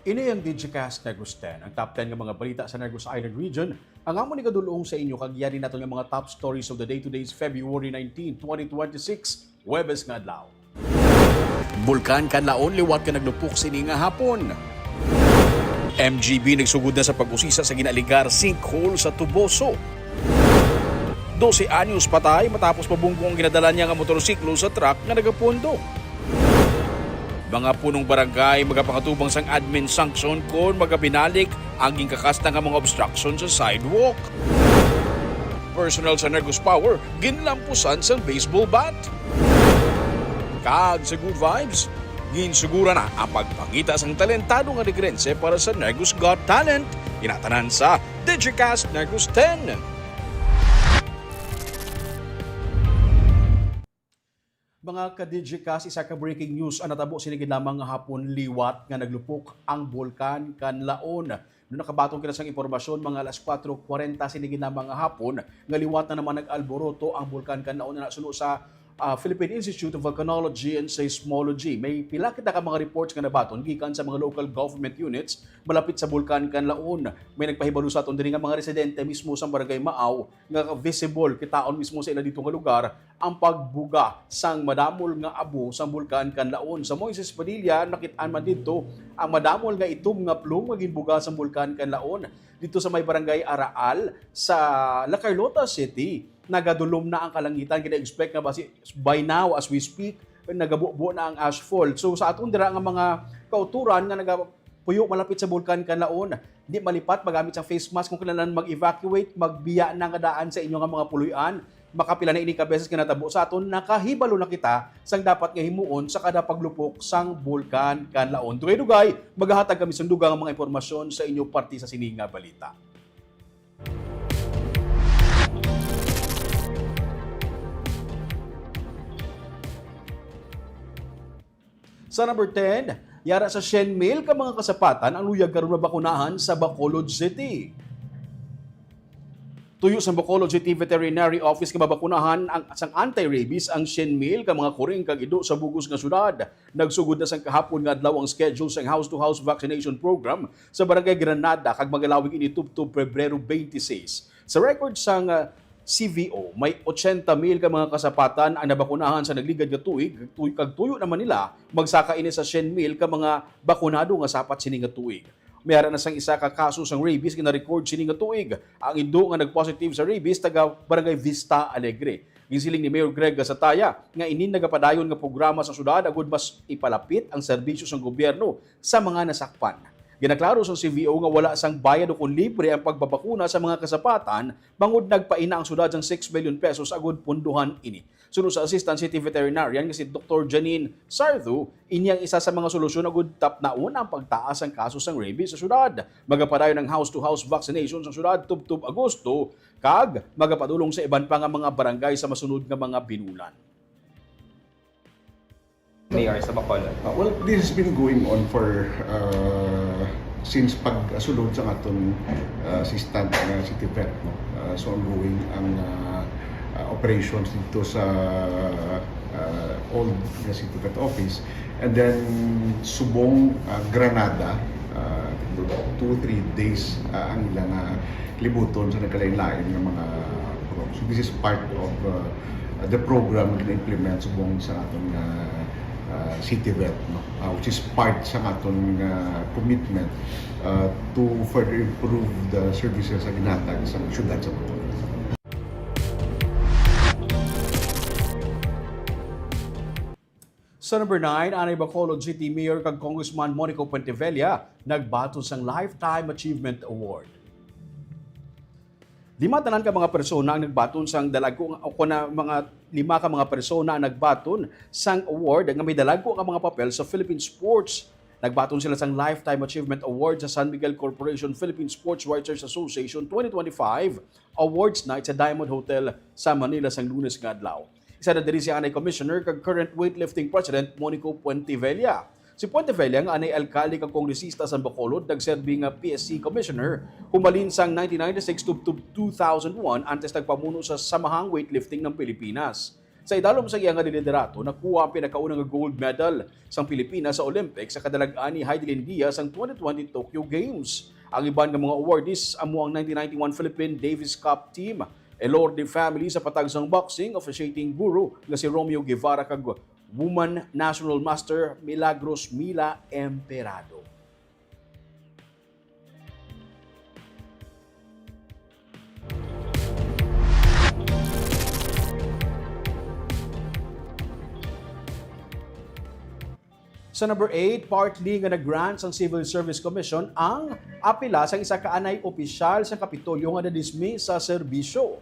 Ini ang Digicast Negros 10, ang top 10 ng mga balita sa Negros Island region. Ang amo ni kadulong sa inyo kagyari nato ng mga top stories of the day today's February 19, 2026, Huwebes nga adlaw. Bulkan Kanlaon liwat ka naglupok sini nga hapon. MGB nagsugod na sa pag-usisa sa ginaligar sinkhole sa Tuboso. 12 anyos patay matapos pabungkong ang ginadala niya nga motorsiklo sa truck nga nagapondo. Mga punong barangay magapakatubang sang admin sanction kung magabinalik ang gingkakasta nga mga obstruction sa sidewalk. Personal sa Negros Power, ginlampusan sang baseball bat. Kag sa good vibes, ginsugura na ang pagpangita sang talentado nga negrense para sa Negros Got Talent. Inatanan sa Digicast Negros 10. Mga ka-Digicast, isa ka breaking news ang natabo sinigid lamang nga hapon liwat nga naglupok ang Bulkan Kanlaon. Noong nakabatong kinasang impormasyon, mga alas 4:40 sinigid lamang nga hapon nga liwat na naman nag-alboroto ang Bulkan Kanlaon na nasuno sa Philippine Institute of Volcanology and Seismology. May pila kita ka mga reports nga nabaton gikan sa mga local government units malapit sa Bulkan Kanlaon. May nagpahibalo sa aton diri nga mga residente mismo sa barangay Maaw nga visible kitaon mismo sa ila dito nga lugar ang pagbuga sang madamol nga abo sa Bulkan Kanlaon. Sa Moises Padilla nakit-an man dito ang madamol nga itom nga plum nga ginbuga sa Bulkan Kanlaon dito sa may barangay Araal sa La Carlota City. Nagadulom na ang kalangitan, kina-expect nga by now as we speak nagabubo na ang asphalt. So sa atong dira nga mga kauturan nga nagapuyo malapit sa Bulkan Kanlaon, di malipat magamit sa face mask kung kailangan mag-evacuate, magbiya na nga daan sa inyo nga mga puluyan. Makapila na ini ka beses kinatabo sa aton nakahibalo na kita sang dapat nga himuon sa kada paglupok sang Bulkan Kanlaon. Dugay-dugay maghahatag kami sang dugang mga impormasyon sa inyo parti sa sining nga balita. Sa number 10, yara sa Shenmil ka mga kasapatan ang luyag karon na bakunahan sa Bacolod City. Tuyo sa Bacolod City Veterinary Office nga mabakunahan ang sang anti-rabies ang Shenmil ka mga kuring kag ido sa bugos nga syudad. Nagsugod na sang kahapon nga adlaw ang schedule sang house-to-house vaccination program sa Barangay Granada kag magalawig ini tubtob Pebrero 26. Sa record sang CVO, may 80,000 ka mga kasapatan ang nabakunahan sa nagligad nga tuig, kag tuyo naman nila magsaka ini sa 100,000 ka mga bakunado nga sapat sini nga tuig. Mayara na sang isa ka kaso sang rabies gina-record sini nga tuig. Ang indo nga nagpositive sa rabies taga Barangay Vista Alegre. Gisiling ni Mayor Greg Gasataya nga inin nagapadayon nga programa sa syudad agud mas ipalapit ang serbisyo sang gobyerno sa mga nasakpan. Ginaklaro sa CVO nga wala sang bayad o kung libre ang pagbabakuna sa mga kasapatan bangod nagpaina ang syudad sang 6 million pesos agud punduhan ini. Sunod sa Assistant City Veterinarian nga si Dr. Janine Sardu, inyang isa sa mga solusyon agud tapnaon ang pagtaas ang kaso sang rabies sa syudad. Magapadayon ng house-to-house vaccination sa syudad tubtob Agosto kag magapadulong sa iban pa nga mga barangay sa masunod nga mga binulan. Mayor sa Bacolod. Well, this has been going on for since pag-sulod sa aton assistant city vet. No? So ongoing ang operations dito sa old city vet office. And then Subong, Granada, 2-3 days ang ilang libuton sa nagkalain-lain ng mga program. So this is part of the program na implement subong sa aton city vet, no? Which is part sa aton commitment to further improve the services sa ginhatag sa syudad sa Bacolod. Sa number 9, anay Bacolod City Mayor kag Congressman Monico Puentevilla nagbaton sang Lifetime Achievement Award. 5 tanan ka mga persona ang nagbaton sang dalago o kuna mga 5 ka mga persona ang nagbaton sang award nga may dalago ka mga papel sa Philippine Sports. Nagbaton sila sang Lifetime Achievement Award sa San Miguel Corporation Philippine Sports Writers Association 2025 Awards Night sa Diamond Hotel sa Manila sang Lunes nga adlaw. Isa na diri si anay commissioner kag current weightlifting president Monico Puentevilla. Si Puentevilla nga anay alkalde kag kongresista sa Bacolod nagserbi nga PSC commissioner humalin sang 1996 to 2001 antes nagpamuno sa Samahang Weightlifting ng Pilipinas. Sa idalom sa iyang liderato, nakuha ang pinakaunang gold medal sang Pilipinas sa Olympics sa kadalagaan ni Heidelin Diaz ang 2020 Tokyo Games. Ang iban ng mga awardees amo ang 1991 Philippine Davis Cup team, Elorde family sa patagsang boxing, officiating guru nga si Romeo Guevara kag Woman National Master Milagros Mila Emperado. Sa number 8, partly nga nag-grant ang Civil Service Commission ang apela sa isa kaanay opisyal sa Kapitolyo nga na-dismiss sa serbisyo.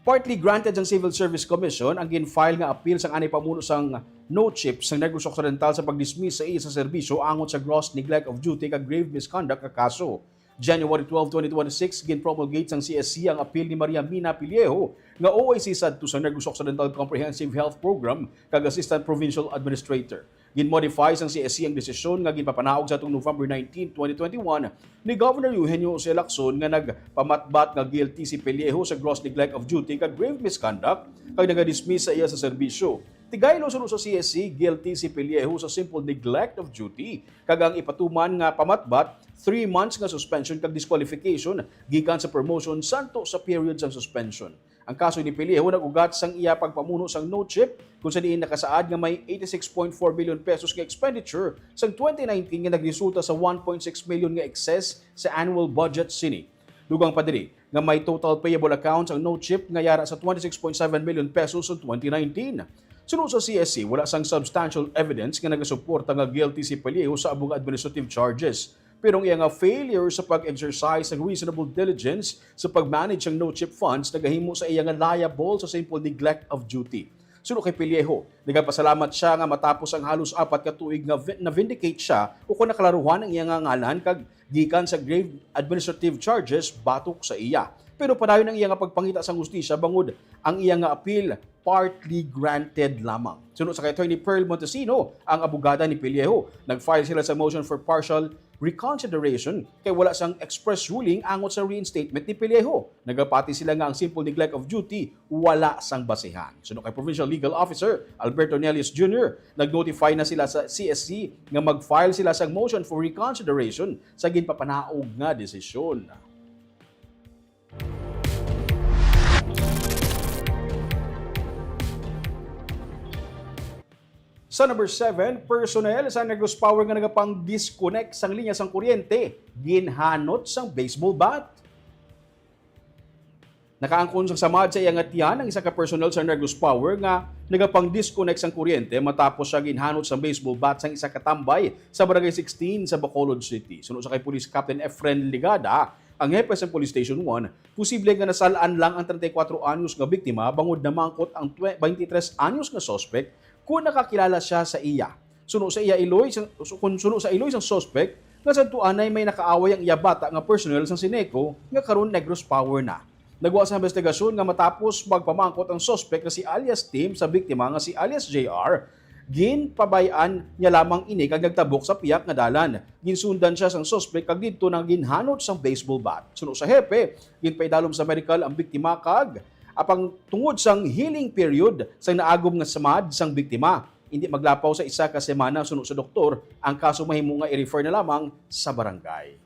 Partly granted ang Civil Service Commission ang gin-file nga appeal sang anay pamuno sang no-chip sang Negros Occidental sa pag-dismiss sa iya sa serbisyo angon sa gross neglect of duty kag grave misconduct nga kaso. January 12, 2026, gin-promulgate sang CSC ang appeal ni Maria Mina Pillejo nga OIC sadto sa Negros Occidental Comprehensive Health Program kag Assistant Provincial Administrator. Gin-modify sang CSC ang desisyon nga ginpapanaog sa November 19, 2021 ni Governor Eugenio Jose Lacson nga nagpamatbat nga guilty si Pillejo sa gross neglect of duty kag grave misconduct kag naga-dismiss sa iya sa serbisyo. Tigaylo sunod sa CSC, guilty si Pillejo sa simple neglect of duty kag ang ipatuman nga pamatbat 3 months nga suspension kag disqualification gikan sa promotion santo sa period sang suspension. Ang kaso ni Pillejo nag-ugat sang iya pagpamuno sang no-chip kung saan diin nakasaad nga may 86.4 billion pesos nga expenditure sang 2019 nga nagresulta sa 1.6 million nga excess sa annual budget sini. Dugang pa diri nga may total payable accounts ang no-chip nga yara sa 26.7 million pesos sa 2019. Sunod sa CSC, wala sang substantial evidence nga nagasuporta nga guilty si Pillejo sa abong administrative charges. Pero ang iya nga failure sa pag-exercise ng reasonable diligence sa pag-manage ng no-chip funds nagahimo sa iya nga liable sa simple neglect of duty. Sunod kay Pillejo, nagapasalamat siya nga matapos ang halos 4 ka tuig nga na-vindicate siya o kung nakalaruhan ang iya nga ngalan kag gikan sa grave administrative charges batok sa iya. Pero padayon ang iya nga pagpangita sa hustisya bangod ang iya nga appeal partly granted lamang. Sunod sa kay Attorney Pearl Montesino, ang abogada ni Pillejo, nag-file sila sa motion for partial reconsideration kay wala sang express ruling angot sa reinstatement ni Pillejo. Nagapati sila nga ang simple neglect of duty wala sang basehan. Sunod kay Provincial Legal Officer Alberto Nelius Jr., nag-notify na sila sa CSC nga mag-file sila sa motion for reconsideration sa ginpapanaog nga desisyon. Sa number 7, personnel sa Negros Power nga nagapang-disconnect sang linya sang kuryente, ginhanot sang baseball bat. Nakaangkon sang samad sa iyang atiyan ang isa ka personnel sa Negros Power nga nagapang-disconnect sang kuryente matapos siya ginhanot sang baseball bat sang isa ka tambay sa Barangay 16 sa Bacolod City. Sunod sa kay Police Captain Efren Ligada, ang hepe sa Police Station 1, posible nga nasalaan lang ang 34 anyos nga biktima bangod na mangkot ang 23 anyos nga suspect kung nakakilala siya sa iya. Sunod sa Iloy sang suspect, nga sa tuanay may nakaaway ang iya bata nga personnel sang Sineco nga karon Negros Power na. Nagwa sa investigasyon nga matapos magpamangkot ang suspect nga si alias Tim sa biktima nga si alias JR, ginpabayaan niya lamang ini kag nagtabok sa piyak nga dalan. Ginsundan siya sang suspect kag didto nang ginhanot sang baseball bat. Sunod sa hepe, ginpaidalom sa medical ang biktima kag apang tungod sang healing period sang naagom nga samad sang biktima. Hindi maglapaw sa isa ka semana sunod sa doktor, ang kaso mahimo nga i-refer na lamang sa barangay.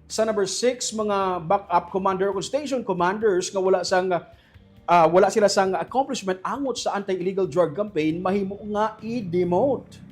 Sa number 6, mga backup commander o station commanders nga wala sila sang accomplishment angot sa anti-illegal drug campaign, mahimo nga i-demote.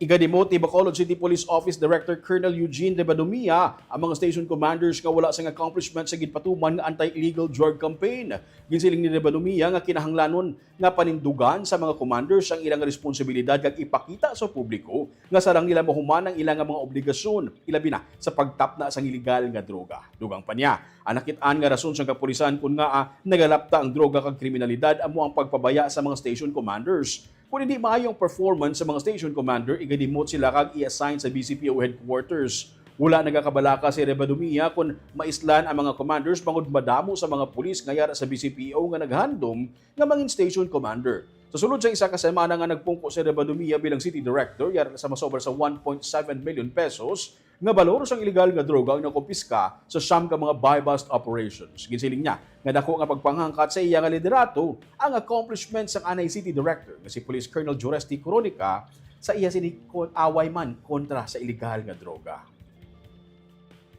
Iga-demote ni Bacolod City Police Office Director Colonel Eugene De Badumia ang mga station commanders nga wala sang accomplishment sa ginpatuman nga anti-illegal drug campaign. Ginsiling ni De Badumia nga kinahanglanon nga panindugan sa mga commanders ang ilang responsibilidad kag ipakita sa publiko nga sarang nila mahuman ang ilang mga obligasyon, ilabi na sa pagtapna sang illegal nga droga. Dugang pa niya, ang nakit-an nga rason sa kapulisan kun nga nagalapta ang droga kag kriminalidad amo ang pagpabaya sa mga station commanders. Kung hindi maayong performance sa mga station commander, iga-demote sila kag i-assign sa BCPO headquarters. Wala nagakabalaka si Rebadumia kung maislan ang mga commanders bangod madamo sa mga pulis nga yara sa BCPO nga naghandom nga mangin station commander. Sa sulod sa isa ka semana nga nagpungko si Rebadomia bilang city director, yara sa masobra sa 1.7 million pesos nga balor sang illegal nga droga ang nakumpiska sa siyam ka mga buy-bust operations. Ginsiling niya nga dako nga pagpanghangkat sa iya nga liderato ang accomplishments sang anay city director nga si Police Colonel Joresti Coronica sa iya away man kontra sa illegal nga droga.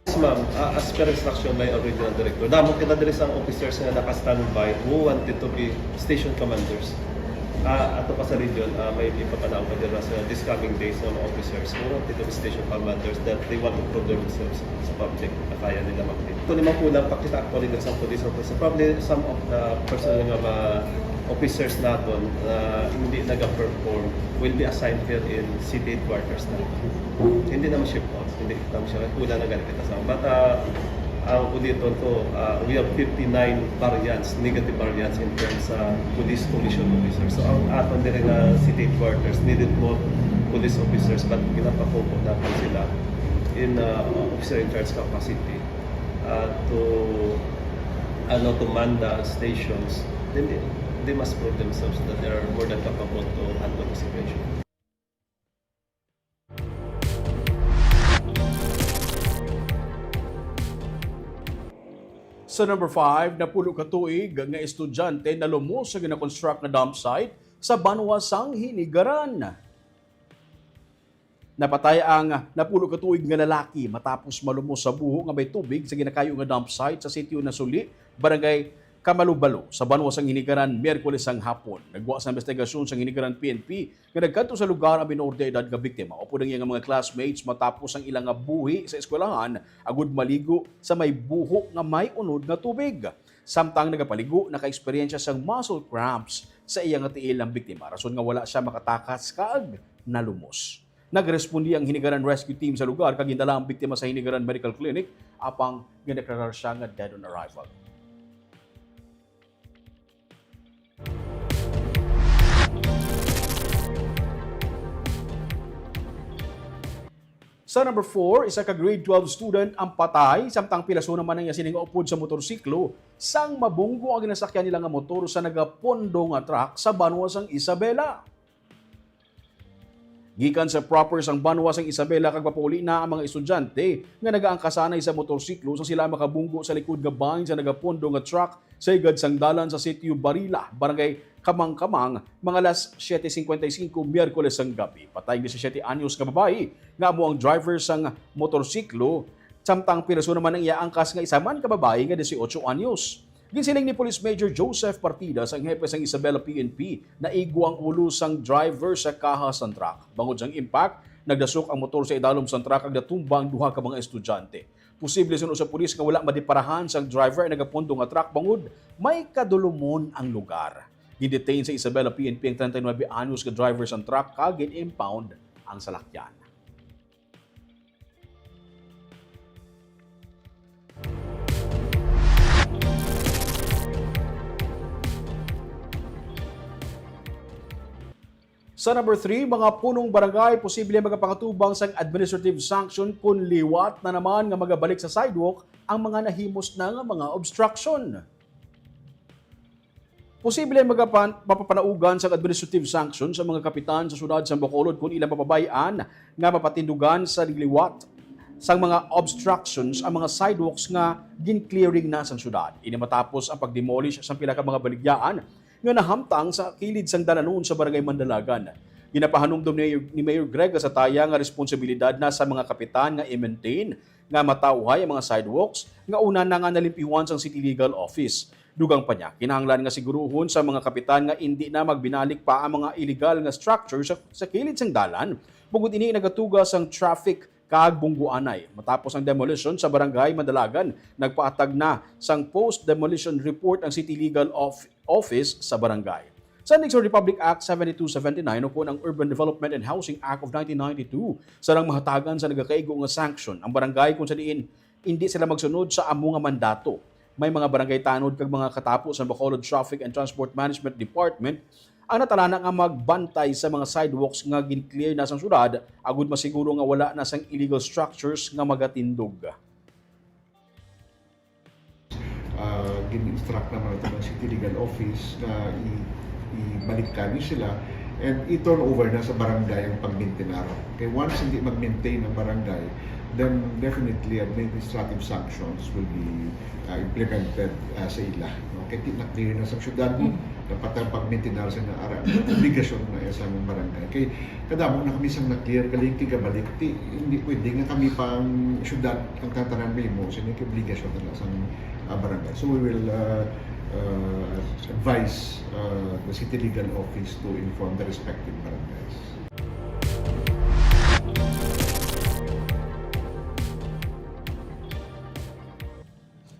Yes, ma'am. As per instruction by our regional director, damo kita diri sa officers nga naka-standby who wanted to be station commanders. Ato pa sa region, may ipapanaw pa dira sa this coming days ng mga officers who wanted to be station commanders that they want to prove themselves sa public na kaya nila makita. Ito naman po lang pakita actually ng some police officers. Probably some of the personnel nga mga officers natin na hindi nag-perform will be assigned here in city headquarters na. Hindi naman ship out, hindi naman siya kulang na ganit kita sa. But ang ulitin to, we have 59 variants, negative variants in terms sa police commission officers. So ang aton din nga city headquarters needed more police officers but ginapakopot natin sila in officer in charge capacity to man the stations. Then they must prove themselves that they are more than capable to handle the situation. Sa number 5, napulo ka tuig nga estudyante na lumos sa gina-construct na dump site sa Banwasang Hinigaran. Napatay ang napulo ka tuig nga lalaki matapos malumos sa buho nga may tubig sa ginakayo nga dump site sa sitio na Suli, Barangay Kamalubalo sa Banwasang Hinigaran, Miyerkules ang hapon. Nagwa sa investigasyon sa Hinigaran PNP nga nagkadto sa lugar ang minor de edad nga biktima o pudang iyang mga classmates matapos ang ilang nga buhi sa eskwelahan agud maligo sa may buho nga may unod nga tubig. Samtang nagapaligo, naka-eksperyensya sang muscle cramps sa iyang nga tiil ang biktima. Rason nga wala siya makatakas kaag nalumos. Nagrespondi ang Hinigaran Rescue Team sa lugar kag gindala ang biktima sa Hinigaran Medical Clinic apang gideklarar siya nga dead on arrival. Sa number 4, isa ka grade 12 student ang patay samtang pilaso naman ang sining upod sa motorsiklo sang mabunggo ang ginasakyan nila nga motor sa nagapondo nga truck sa Banwasang Isabela. Gikan sa proper sang Banwasang Isabela kag papauli na ang mga estudyante nga nagaangkasanay sa motorsiklo sa sila makabunggo sa likod nga bahin sa nagapondo nga truck sa igad sang dalan sa sitio Barila, Barangay Kamang-Kamang, mga alas 7:55 Miyerkules ang gabi. Patay 17 anyos nga babae nga amo ang driver sang motorsiklo samtang piraso naman ang iaangkas nga isa man ka babae nga 18 anyos. Ginsiling ni Police Major Joseph Partida sang hepe sang Isabela PNP na igo ang ulo sang driver sa kaha sang truck. Bangod sang impact, nagdasok ang motor sa idalom sang truck ag natumba ang duha ka mga estudyante. Posible suno sa pulis nga wala madiparahan sang driver na nagapondo nga truck bangod may kadulumon ang lugar. Gidetain sa Isabela PNP ang 39 anyos ka driver sang truck kag gin-impound ang salakyan. Sa number 3, mga punong barangay posible magapakatubang sang administrative sanction kung liwat na naman nga magabalik sa sidewalk ang mga nahimos na nga mga obstruction. Posible mapapanaugan sa administrative sanction sa mga kapitan sa syudad sa Bacolod kung ilang papabayaan nga mapatindugan sa liwat sang mga obstructions ang mga sidewalks nga gin-clearing na sa syudad. Ini matapos ang pagdemolish sa pila ka mga baligyaan nga nahamtang sa kilid sang dalanon sa Barangay Mandalagan. Ginapahanumdum ni Mayor Greg sa taya nga responsibilidad na sa mga kapitan nga i-maintain nga matauhay ang mga sidewalks nga una na nga nalimpiwan sang City Legal Office. Dugang pa niya, kinahanglan nga siguruhon sa mga kapitan nga hindi na magbinalik pa ang mga illegal nga structure sa kilid sang dalan, bugod ini nagatuga sang traffic kag bungguanay. Matapos ang demolition sa Barangay Mandalagan, nagpaatag na sang post-demolition report ang City Legal Office sa barangay. Sa Next Republic Act 7279 upon ang Urban Development and Housing Act of 1992, sarang mahatagan sa nagakaigo nga sanction ang barangay kung sa diin hindi sila magsunod sa amo nga mandato. May mga barangay tanod kag mga katapos sa Bacolod Traffic and Transport Management Department ang natalana nga magbantay sa mga sidewalks nga gin-clear na sa syudad agud masiguro nga wala na sang illegal structures nga magatindog. Gin-instruct naman ito ng City Legal Office na ibalik sila and i-turn over na sa barangay ang pag-maintain. Okay, once hindi mag-maintain ang barangay, then definitely administrative sanctions will be implemented sa ila. Okay, na-clear na sa syudad, dapat ang pag-maintain sa obligasyon na sa mga barangay. Kaya kadamo na kami sang na-clear, galing kigabalik, hindi pwede nga kami pang syudad ang tatanan mo, so may obligasyon na sa barangay. So we will advise the City Legal Office to inform the respective barangays.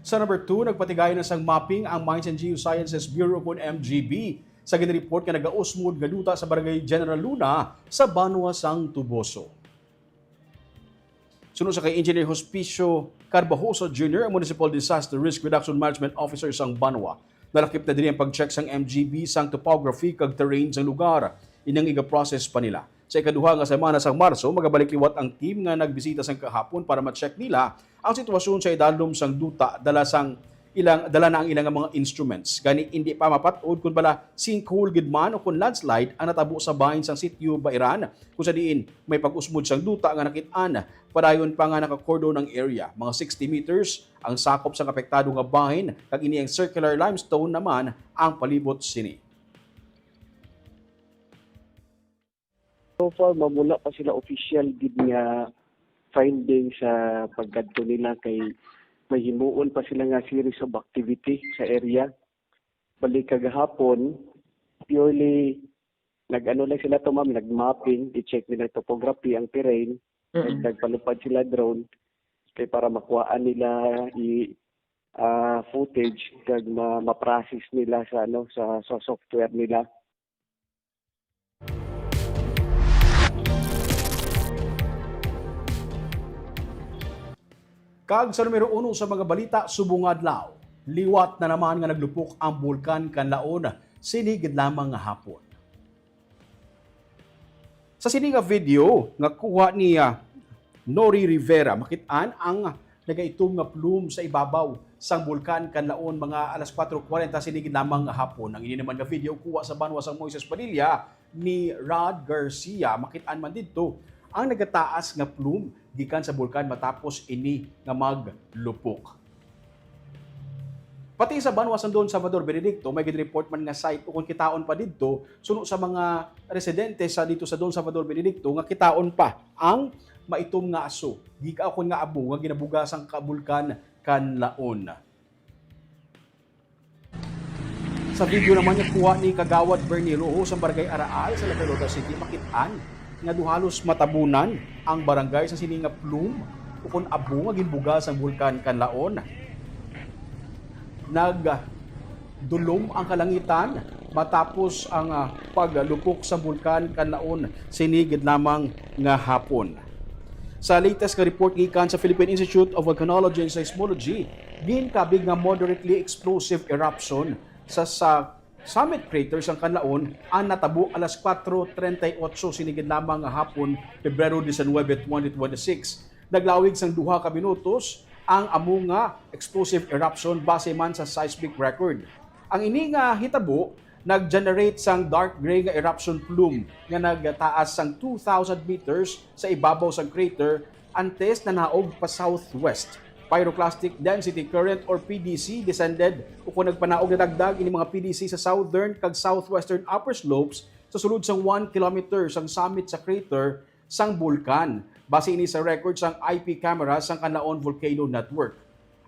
Sa number 2, nagpatigayon na sang mapping ang Mines and Geosciences Bureau kung MGB sa ginreport nga nagausmod nga duta sa Barangay General Luna sa Banwa sang Tuboso. Sunod sa kay Engineer Hospicio Carbajoso Jr., Municipal Disaster Risk Reduction Management Officer sang Banwa, nalakip na din ang pag-check sang MGB sang topography kag terrain sang lugar. Inang iga-process pa nila. Sa ikaduha nga semana sang Marso, magabalik liwat ang team nga nagbisita sang kahapon para ma-check nila ang sitwasyon sa idalom sang duta dala na ang ilang mga instruments. Gani hindi pa mapatod kung bala sinkhole gid man o kung landslide ang natabo sa bahin sang sitio Bairan kung sa diin may pag-usmod sang duta nga nakit-an. Padayon pa nga naka-cordon ang area, mga 60 meters ang sakop sang apektado nga bahin kag ini ang circular limestone naman ang palibot sini. So far, mamula pa sila official gid nga finding sa paggadto nila kay mahimuon pa sila nga series of activity sa area. Balik kagahapon, purely nag-ano lang sila to ma'am, nag-mapping, i-check nila topography, ang terrain, nagpalupad sila drone kay para makuhaan nila footage kag ma-process nila sa sa software nila. Kag sa numero 1 sa mga balita, subong adlaw. Liwat na naman nga naglupok ang bulkan Kanlaon, sinigid lamang nga hapon. Sa sini nga video nga kuha ni Nori Rivera, makit-an ang nagaitom nga plume sa ibabaw sang bulkan Kanlaon mga alas 4:40 sinigid lamang nga hapon. Ang ini naman nga video kuha sa Banwa sang Moises Padilla ni Rod Garcia, makit-an man didto ang nagataas nga plume gikan sa bulkan matapos ini nga maglupok. Pati sa Banwa sang Don Salvador Benedicto, may gid-report man nga site kung kitaon pa didto suno sa mga residente sa dito sa Don Salvador Benedicto nga kitaon pa ang maitom nga aso. Gikaon nga abo nga ginabugasang kabulkan Kanlaon. Sa video naman nga kuha ni Kagawad Bernie Rojo sa Barangay Araal sa Lacarota City, makit-an nga duhalos matabunan ang barangay sa sini nga plume o kung abo nga ginbugas ang bulkan Kanlaon. Nagdulom ang kalangitan matapos ang paglupok sa bulkan Kanlaon sinigid lamang nga hapon. Sa latest nga report gikan sa Philippine Institute of Volcanology and Seismology, ginkabig nga moderately explosive eruption sa Summit Crater sang Kanlaon ang natabo alas 4:38 sinigid lamang nga hapon, Pebrero 19, 2026. Naglawig sang 2 ka minutos ang amo nga explosive eruption base man sa seismic record. Ang ini nga hitabo nag-generate sang dark gray nga eruption plume nga nagtaas sang 2,000 meters sa ibabaw sang crater antes na naog pa southwest. Pyroclastic Density Current or PDC descended o kung nagpanaog na dagdag ini mga PDC sa southern kag southwestern upper slopes sa sulod sang 1 kilometer sang summit sa crater sang bulkan. Base ini sa record sang IP camera sang Kanlaon Volcano Network.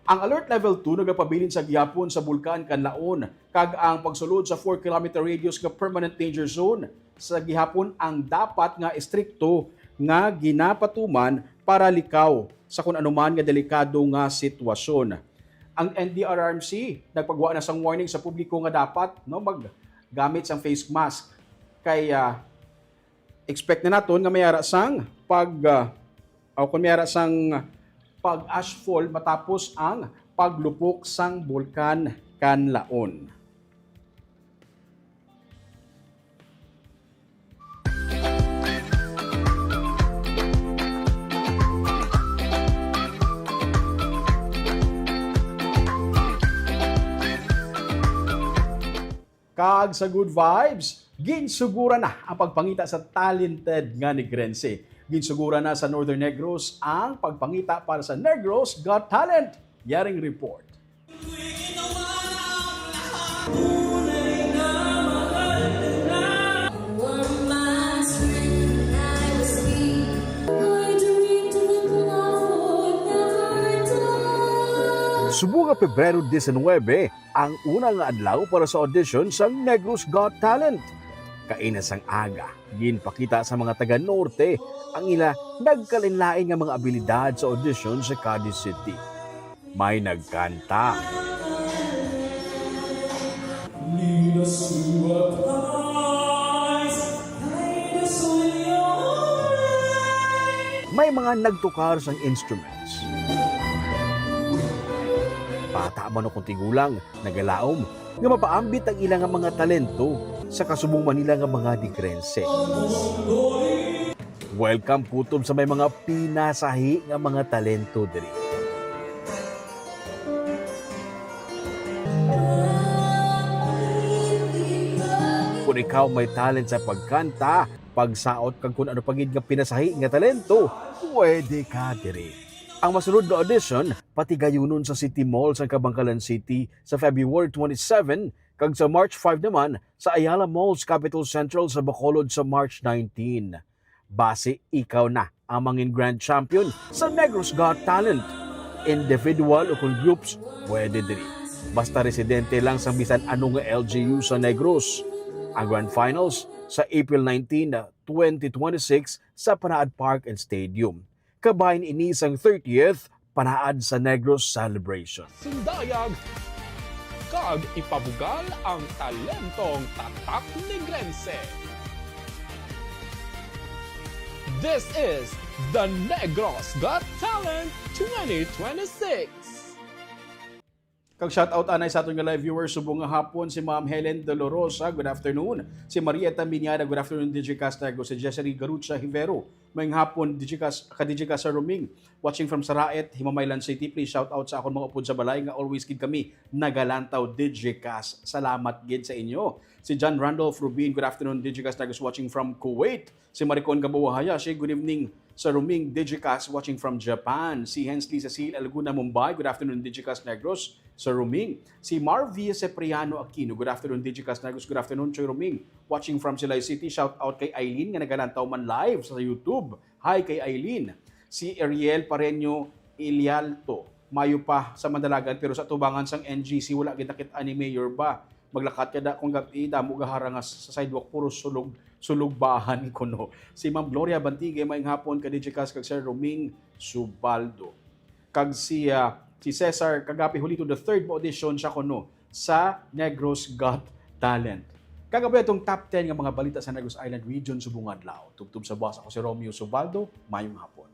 Ang alert level 2 nagapabilin sa gihapon sa bulkan Kanlaon kag ang pagsulod sa 4 kilometer radius nga permanent danger zone sa gihapon ang dapat nga estrikto nga ginapatuman para likaw sa kung anuman nga delikado nga sitwasyon. Ang NDRRMC nagpagawa na sang warning sa publiko nga dapat maggamit sang face mask kay expect na naton nga mayara sang pag-ashfall matapos ang paglupok sang bulkan Kanlaon. Kag sa good vibes, ginsugura na ang pagpangita sa talented nga Negrense. Ginsugura na sa Northern Negros ang pagpangita para sa Negros Got Talent. Yaring report. Subuga Pebrero 19 ang unang adlaw para sa audition sa Negros Got Talent. Kainas ang aga, ginpakita sa mga taga-norte ang ila nagkalinlain nga mga abilidad sa audition sa Cadiz City. May nagkanta. May mga nagtukar sang instruments. Bata man o kung tigulang, nagalaom, nga mapaambit ang ilang mga talento sa kasubong Manila nga mga Negrense. Welcome kutob sa may mga pinasahi nga mga talento diri. Kung ikaw may talent sa pagkanta, pagsaot kag kung ano pagid nga pinasahi nga talento, pwede ka diri. Ang masunod na audition, pati gayunon sa City Mall sa Kabangkalan City sa February 27, kag sa March 5 naman sa Ayala Malls Capital Central sa Bacolod sa March 19. Base, ikaw na ang mangin Grand Champion sa Negros Got Talent. Individual o kung groups, pwede diri. Basta residente lang sa bisan anong LGU sa Negros. Ang Grand Finals sa April 19, 2026 sa Panaad Park and Stadium. Kabahin ini sang 30th Panaad sa Negros Celebration. Sundayag kag ipabugal ang talentong tatak Negrense. This is the Negros Got Talent 2026. Kag shoutout anay sa aton nga live viewers subong nga hapon si Ma'am Helen Dolorosa, good afternoon. Si Marieta Minyada, good afternoon. DJ Castago, si Jessery Garucha Hivero, mayong hapon ka-DJ sa Roming, watching from Saraet, Himamaylan City. Please shout out sa akon mga upod sa balay nga always gid kami nagalantaw DJ Cas. Salamat gid sa inyo. Si John Randolph Rubin, good afternoon. DJ Castago watching from Kuwait. Si Maricon Gabawa Hayashi, good evening sa Roming. DJ Cas watching from Japan. Si Hensley Cecil Alguna Mumbai, good afternoon. DJ Cas Negros sa Roming. Si Marvia Sepriano Aquino, good afternoon. DJ Cas Negros, good afternoon. Choy Roming, watching from Silay City. Shout out kay Eileen nga nagalantaw man live sa YouTube. Hi kay Eileen. Si Ariel Pareño Ilialto, mayo pa sa Mandalagan pero sa tubangan sang NGC wala gid nakit ani mayor ba. Maglakat kada kung gabi damo gaharangas sa sidewalk puro sulugbahan kuno. Si Ma'am Gloria Bantige maayong hapon ka DJ Cas kag Sir Roming Subaldo. Kag si Cesar kagapi huli to the third audition siya kuno sa Negros Got Talent. Kagabi itong top 10 nga mga balita sa Negros Island Region subong adlaw. Tubtub sa boss ako si Romeo Subaldo, mayong hapon.